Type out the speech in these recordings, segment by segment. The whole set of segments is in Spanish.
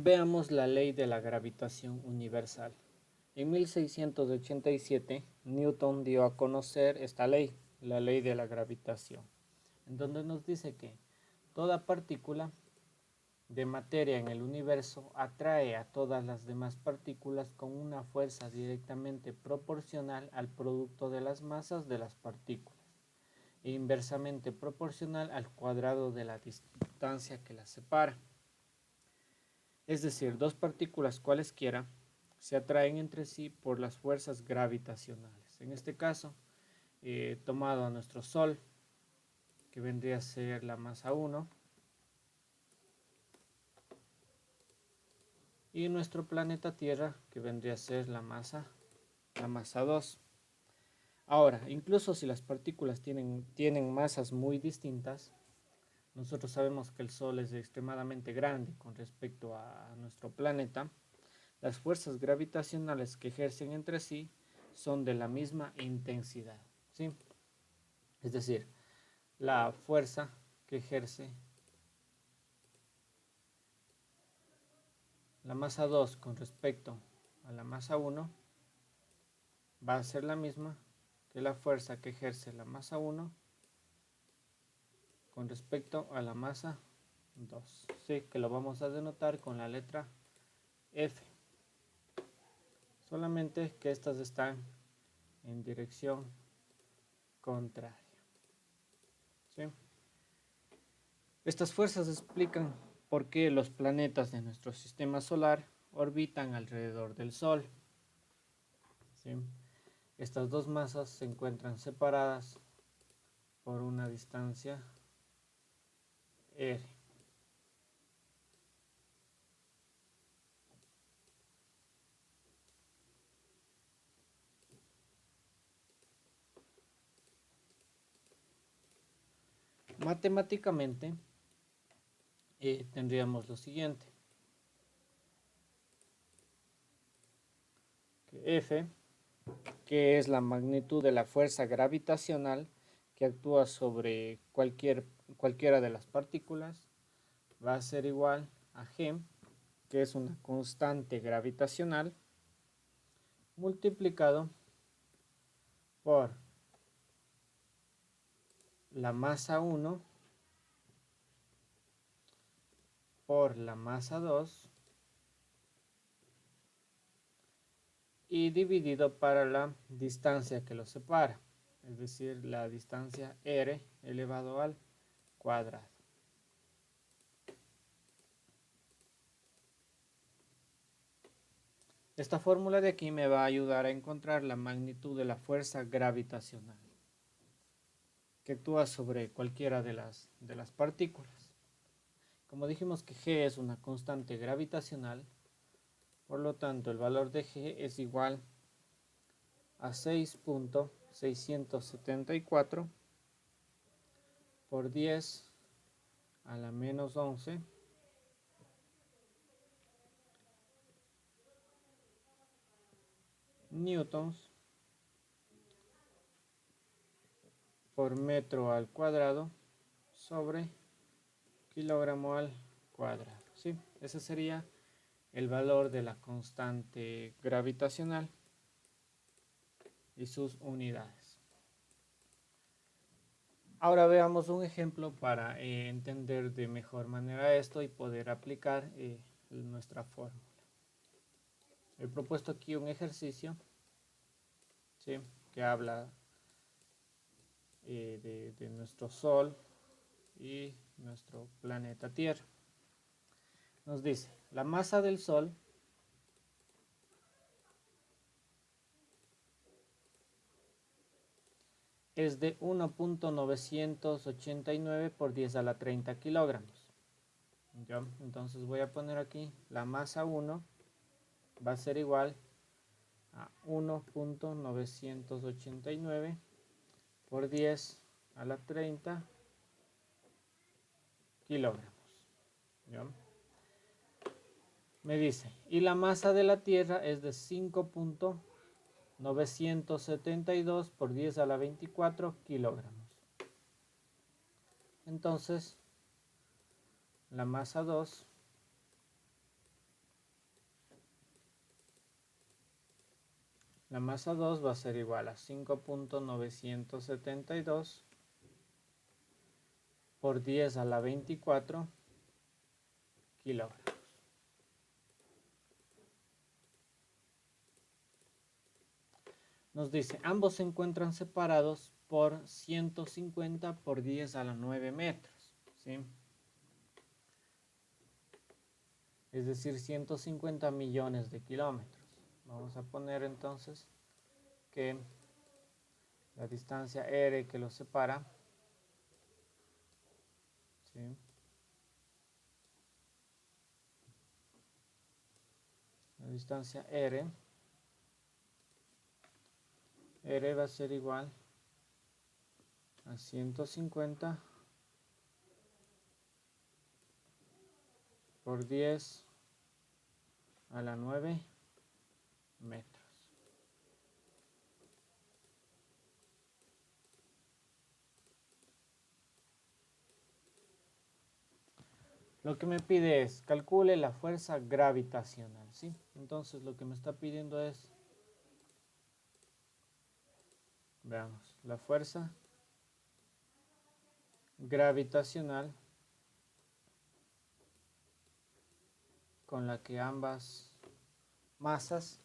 Veamos la ley de la gravitación universal. En 1687, Newton dio a conocer esta ley, la ley de la gravitación, en donde nos dice que toda partícula de materia en el universo atrae a todas las demás partículas con una fuerza directamente proporcional al producto de las masas de las partículas e inversamente proporcional al cuadrado de la distancia que las separa. Es decir, dos partículas cualesquiera se atraen entre sí por las fuerzas gravitacionales. En este caso, tomado a nuestro Sol, que vendría a ser la masa 1, y nuestro planeta Tierra, que vendría a ser la masa 2. Ahora, incluso si las partículas tienen masas muy distintas, nosotros sabemos que el Sol es extremadamente grande con respecto a nuestro planeta. Las fuerzas gravitacionales que ejercen entre sí son de la misma intensidad, ¿sí? Es decir, la fuerza que ejerce la masa 2 con respecto a la masa 1 va a ser la misma que la fuerza que ejerce la masa 1 con respecto a la masa 2. Sí, que lo vamos a denotar con la letra F. Solamente que estas están en dirección contraria. ¿Sí? Estas fuerzas explican por qué los planetas de nuestro sistema solar orbitan alrededor del Sol. ¿Sí? Estas dos masas se encuentran separadas por una distancia r. Matemáticamente tendríamos lo siguiente, que F, que es la magnitud de la fuerza gravitacional que actúa sobre cualquiera de las partículas, va a ser igual a G, que es una constante gravitacional, multiplicado por la masa 1 por la masa 2 y dividido para la distancia que lo separa, es decir, la distancia r elevado al cuadrado. Esta fórmula de aquí me va a ayudar a encontrar la magnitud de la fuerza gravitacional que actúa sobre cualquiera de las partículas. Como dijimos que G es una constante gravitacional, por lo tanto el valor de G es igual a 6.674 por 10 a la menos 11 newtons por metro al cuadrado sobre kilogramo al cuadrado. ¿Sí? Ese sería el valor de la constante gravitacional y sus unidades. Ahora veamos un ejemplo para entender de mejor manera esto y poder aplicar nuestra fórmula. He propuesto aquí un ejercicio, ¿sí?, que habla de nuestro Sol y nuestro planeta Tierra. Nos dice, la masa del Sol es de 1.989 por 10 a la 30 kilogramos. ¿Ya? Entonces voy a poner aquí la masa 1 va a ser igual a 1.989 por 10 a la 30 kilogramos. ¿Ya? Me dice, y la masa de la Tierra es de 5.972 por 10 a la 24 kilogramos. Entonces, la masa 2 La masa 2 va a ser igual a 5.972 por 10 a la 24 kilogramos. Nos dice, ambos se encuentran separados por 150 por 10 a la 9 metros, ¿sí? Es decir, 150 millones de kilómetros. Vamos a poner entonces que la distancia R que los separa, ¿sí? La distancia R va a ser igual a 150 por 10 a la 9 metros. Lo que me pide es, calcule la fuerza gravitacional, ¿sí? Entonces lo que me está pidiendo es, veamos, la fuerza gravitacional con la que ambas masas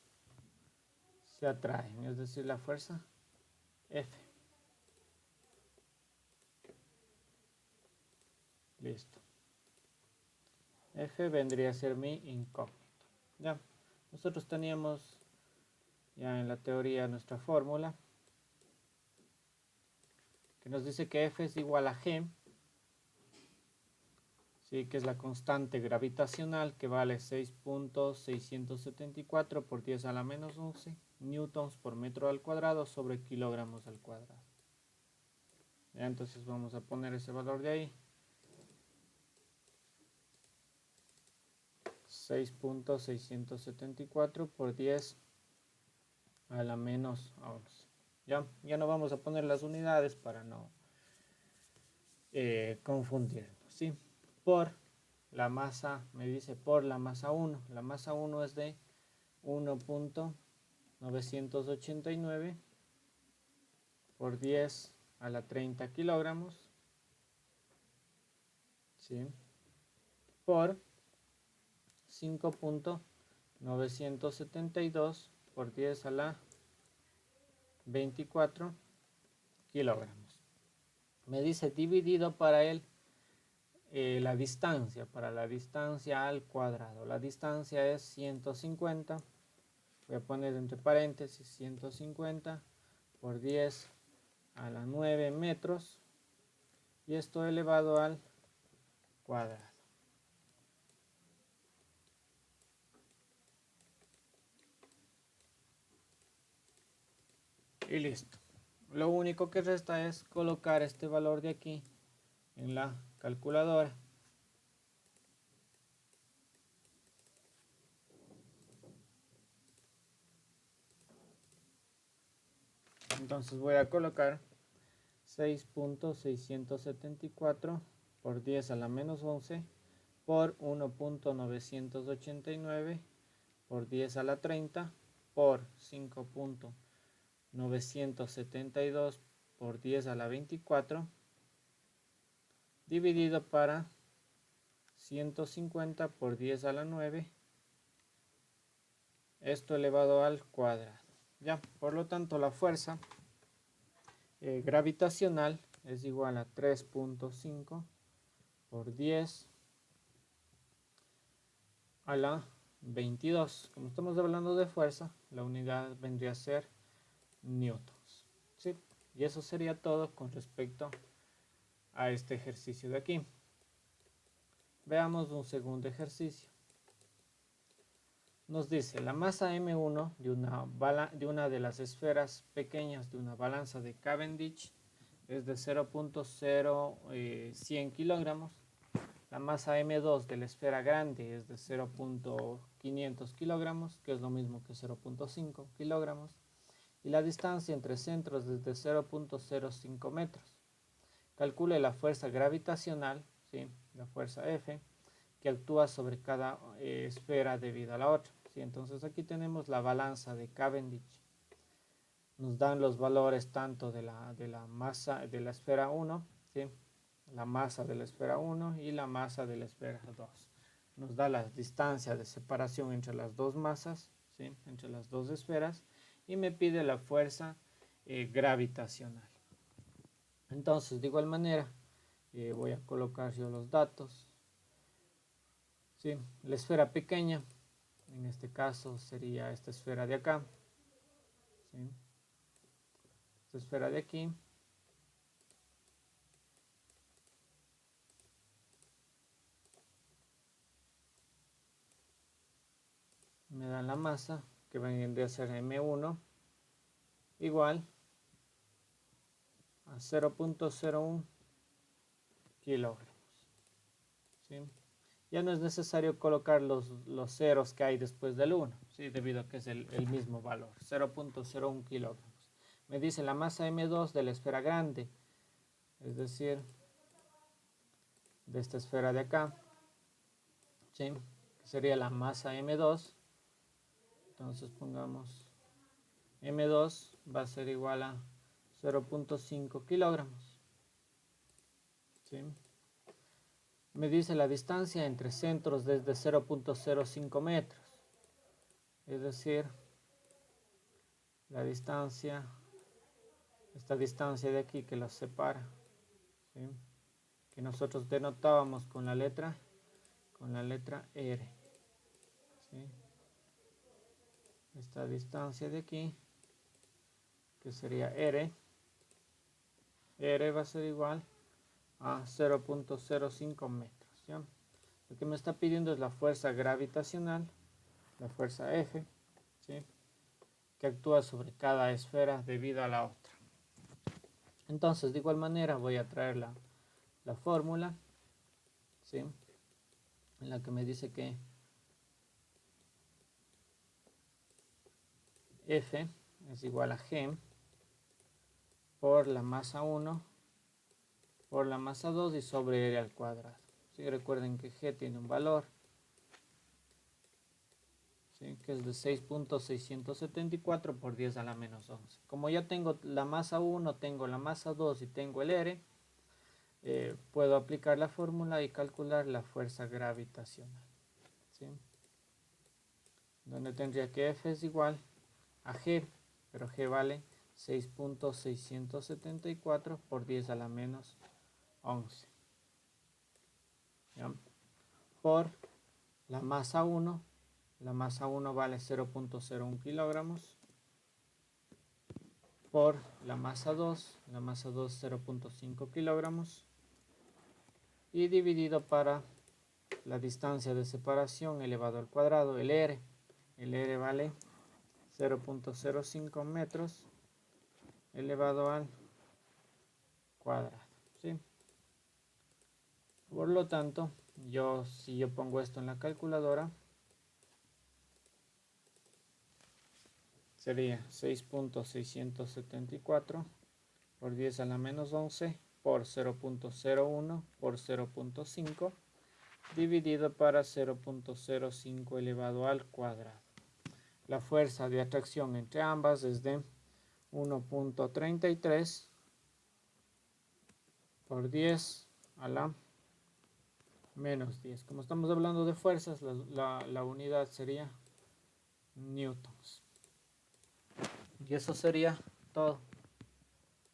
se atraen, es decir, la fuerza F. Listo. F vendría a ser mi incógnito. Ya, nosotros teníamos ya en la teoría nuestra fórmula que nos dice que F es igual a G, ¿sí? Que es la constante gravitacional que vale 6.674 por 10 a la menos 11 newtons por metro al cuadrado sobre kilogramos al cuadrado. Ya, entonces vamos a poner ese valor de ahí. 6.674 por 10 a la menos 11. Ya no vamos a poner las unidades para no confundirnos, ¿sí? Por la masa, me dice por la masa 1. La masa 1 es de 1.989 por 10 a la 30 kilogramos, ¿sí? Por 5.972 por 10 a la 24 kilogramos. Me dice dividido para él la distancia, para la distancia al cuadrado. La distancia es 150, voy a poner entre paréntesis 150 por 10 a la 9 metros y esto elevado al cuadrado. Y listo. Lo único que resta es colocar este valor de aquí en la calculadora. Entonces voy a colocar 6.674 por 10 a la menos 11 por 1.989 por 10 a la 30 por 5.972 por 10 a la 24 dividido para 150 por 10 a la 9, esto elevado al cuadrado. Ya, por lo tanto la fuerza gravitacional es igual a 3.5 por 10 a la 22. Como estamos hablando de fuerza, la unidad vendría a ser newtons, ¿sí? Y eso sería todo con respecto a este ejercicio de aquí. Veamos un segundo ejercicio. Nos dice la masa M1 de una de las esferas pequeñas de una balanza de Cavendish es de 0.0100 kilogramos. La masa M2 de la esfera grande es de 0.500 kilogramos, que es lo mismo que 0.5 kilogramos. Y la distancia entre centros es de 0.05 metros. Calcule la fuerza gravitacional, ¿sí? La fuerza F, que actúa sobre cada esfera debido a la otra, ¿sí? Entonces aquí tenemos la balanza de Cavendish. nos dan los valores tanto de la masa de la esfera 1, ¿sí? La masa de la esfera 1 y la masa de la esfera 2. Nos da la distancia de separación entre las dos masas, ¿sí? Entre las dos esferas, y me pide la fuerza gravitacional. Entonces, de igual manera, voy a colocar yo los datos. ¿Sí? La esfera pequeña, en este caso sería esta esfera de acá, ¿sí? Esta esfera de aquí. Me dan la masa, que vendría a ser M1, igual a 0.01 kilogramos. ¿Sí? Ya no es necesario colocar los ceros que hay después del 1, ¿sí? Debido a que es el mismo valor, 0.01 kilogramos. Me dice la masa M2 de la esfera grande, es decir, de esta esfera de acá, ¿sí? Que sería la masa M2. Entonces pongamos M2 va a ser igual a 0.5 kilogramos. ¿Sí? Me dice la distancia entre centros desde 0.05 metros. Es decir, la distancia, esta distancia de aquí que los separa, ¿sí? Que nosotros denotábamos con la letra R. ¿Sí? Esta distancia de aquí, que sería R va a ser igual a 0.05 metros. ¿Ya? Lo que me está pidiendo es la fuerza gravitacional, la fuerza F, ¿sí? Que actúa sobre cada esfera debido a la otra. Entonces, de igual manera, voy a traer la fórmula, ¿sí? En la que me dice que F es igual a G por la masa 1 por la masa 2 y sobre R al cuadrado. ¿Sí? Recuerden que G tiene un valor, ¿sí? Que es de 6.674 por 10 a la menos 11. Como ya tengo la masa 1, tengo la masa 2 y tengo el R, puedo aplicar la fórmula y calcular la fuerza gravitacional. ¿Sí? Donde tendría que F es igual a G, pero G vale 6.674 por 10 a la menos 11. ¿Ya? Por la masa 1 vale 0.01 kilogramos, por la masa 2 0.5 kilogramos, y dividido para la distancia de separación elevado al cuadrado, el R vale 0.05 metros elevado al cuadrado. ¿Sí? Por lo tanto, si yo pongo esto en la calculadora, sería 6.674 por 10 a la menos 11 por 0.01 por 0.5 dividido para 0.05 elevado al cuadrado. La fuerza de atracción entre ambas es de 1.33 por 10 a la menos 10. Como estamos hablando de fuerzas, la unidad sería newtons. Y eso sería todo.